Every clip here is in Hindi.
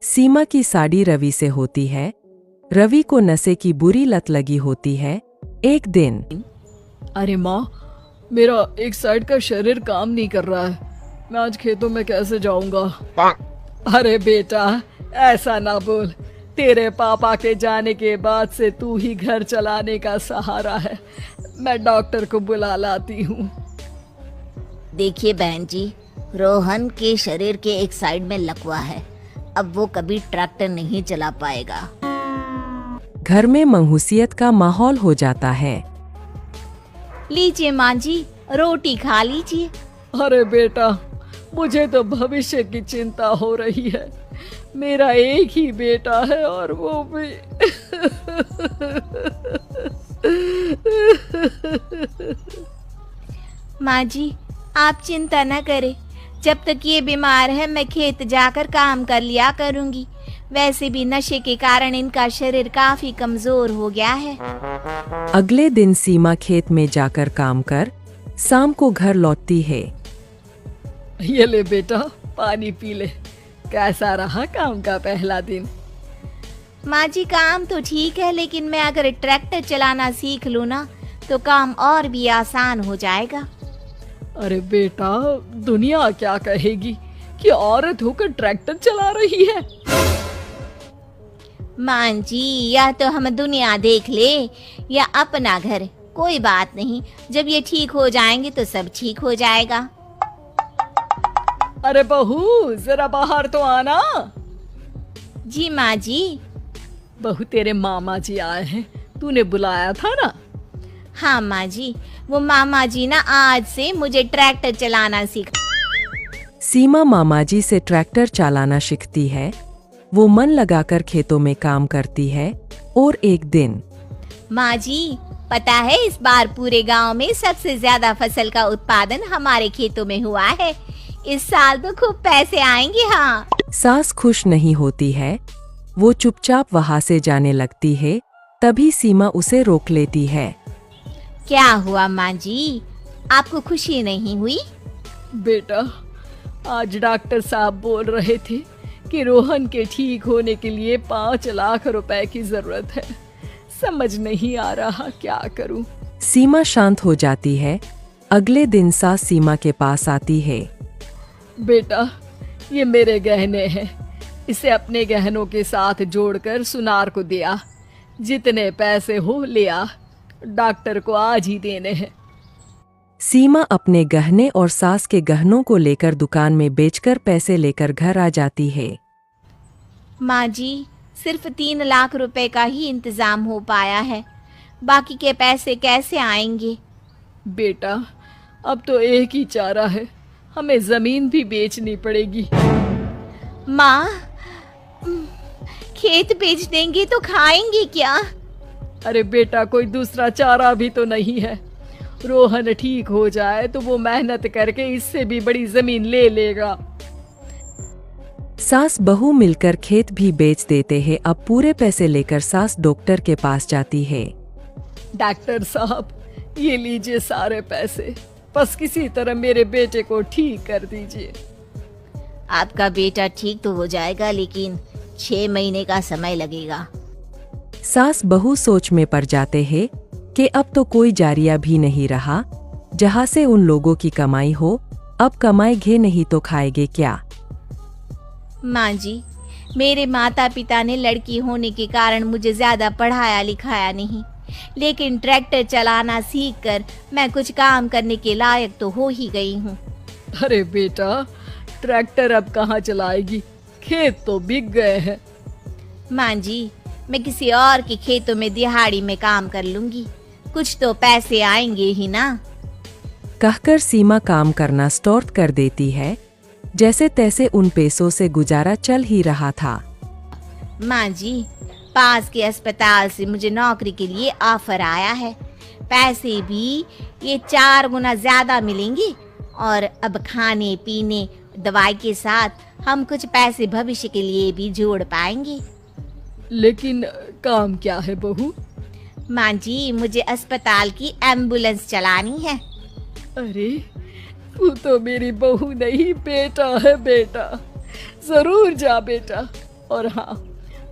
सीमा की साड़ी रवि से होती है। रवि को नशे की बुरी लत लगी होती है। एक दिन अरे माँ, मेरा एक साइड का शरीर काम नहीं कर रहा है। मैं आज खेतों में कैसे जाऊंगा? अरे बेटा, ऐसा ना बोल। तेरे पापा के जाने के बाद से तू ही घर चलाने का सहारा है। मैं डॉक्टर को बुला लाती हूँ। देखिए बहन जी, रोहन के शरीर के एक साइड में लकवा है। अब वो कभी ट्रैक्टर नहीं चला पाएगा। घर में मंहूसियत का माहौल हो जाता है। लीजिए माँ जी, रोटी खा लीजिए। अरे बेटा, मुझे तो भविष्य की चिंता हो रही है। मेरा एक ही बेटा है और वो भी माँ जी, आप चिंता न करें। जब तक ये बीमार है मैं खेत जाकर काम कर लिया करूँगी। वैसे भी नशे के कारण इनका शरीर काफी कमजोर हो गया है। अगले दिन सीमा खेत में जाकर काम कर शाम को घर लौटती है। ये ले बेटा, पानी पी ले। कैसा रहा काम का पहला दिन? माँ जी, काम तो ठीक है, लेकिन मैं अगर ट्रैक्टर चलाना सीख लूँ ना तो काम और भी आसान हो जाएगा। अरे बेटा, दुनिया क्या कहेगी कि औरत होकर ट्रैक्टर चला रही है। माँ जी, या तो हम दुनिया देख ले या अपना घर, कोई बात नहीं। जब ये ठीक हो जाएंगे तो सब ठीक हो जाएगा। अरे बहू, जरा बाहर तो आना। जी माँ जी। बहू, तेरे मामा जी आए हैं, तूने बुलाया था ना? हाँ माँ जी, वो मामा जी ना आज से मुझे ट्रैक्टर चलाना सीखा। सीमा मामाजी से ट्रैक्टर चलाना सीखती है। वो मन लगाकर खेतों में काम करती है। और एक दिन माँ जी, पता है इस बार पूरे गांव में सबसे ज्यादा फसल का उत्पादन हमारे खेतों में हुआ है। इस साल तो खूब पैसे आएंगे। हाँ। सास खुश नहीं होती है। वो चुपचाप वहां से जाने लगती है। तभी सीमा उसे रोक लेती है। क्या हुआ माँ जी, आपको खुशी नहीं हुई? बेटा, आज डॉक्टर साहब बोल रहे थे कि रोहन के ठीक होने के लिए 5 लाख रुपए की जरूरत है। समझ नहीं आ रहा क्या करूं। सीमा शांत हो जाती है। अगले दिन सास सीमा के पास आती है। बेटा, ये मेरे गहने हैं। इसे अपने गहनों के साथ जोड़कर सुनार को दिया। जितने पैसे हो ले आ, डॉक्टर को आज ही देने हैं। सीमा अपने गहने और सास के गहनों को लेकर दुकान में बेचकर पैसे लेकर घर आ जाती है। माँ जी, सिर्फ 3 लाख रुपए का ही इंतजाम हो पाया है। बाकी के पैसे कैसे आएंगे? बेटा, अब तो एक ही चारा है, हमें जमीन भी बेचनी पड़ेगी। माँ, खेत बेच देंगे तो खाएंगे क्या? अरे बेटा, कोई दूसरा चारा भी तो नहीं है। रोहन ठीक हो जाए तो वो मेहनत करके इससे भी बड़ी जमीन ले लेगा। सास बहू मिलकर खेत भी बेच देते हैं। अब पूरे पैसे लेकर सास डॉक्टर के पास जाती है। डॉक्टर साहब, ये लीजिए सारे पैसे। बस किसी तरह मेरे बेटे को ठीक कर दीजिए। आपका बेटा ठीक तो हो जाएगा, लेकिन 6 महीने का समय लगेगा। सास बहू सोच में पड़ जाते हैं कि अब तो कोई जारिया भी नहीं रहा जहां से उन लोगों की कमाई हो। अब कमाएंगे नहीं तो खाएंगे क्या? माँ जी, मेरे माता पिता ने लड़की होने के कारण मुझे ज्यादा पढ़ाया लिखाया नहीं, लेकिन ट्रैक्टर चलाना सीखकर मैं कुछ काम करने के लायक तो हो ही गई हूँ। अरे बेटा, ट्रैक्टर अब कहाँ चलाएगी? खेत तो बिक गए हैं। माँ जी, मैं किसी और के खेतों में दिहाड़ी में काम कर लूंगी, कुछ तो पैसे आएंगे ही ना। कहकर सीमा काम करना स्टार्ट कर देती है। जैसे तैसे उन पैसों से गुजारा चल ही रहा था। माँ जी, पास के अस्पताल से मुझे नौकरी के लिए ऑफर आया है। पैसे भी ये 4 गुना ज्यादा मिलेंगे और अब खाने पीने दवाई के साथ हम कुछ पैसे भविष्य के लिए भी जोड़ पाएंगे। लेकिन काम क्या है बहू? माँ जी, मुझे अस्पताल की एम्बुलेंस चलानी है। अरे, तू तो मेरी बहू नहीं बेटा है। बेटा, जरूर जा बेटा और हाँ,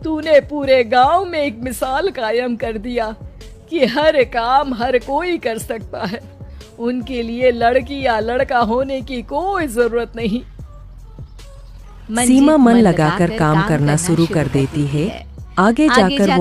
तूने पूरे गांव में एक मिसाल कायम कर दिया कि हर काम हर कोई कर सकता है। उनके लिए लड़की या लड़का होने की कोई जरूरत नहीं। सीमा मन लगाकर काम करना शुरू कर देती है। आगे जाकर वो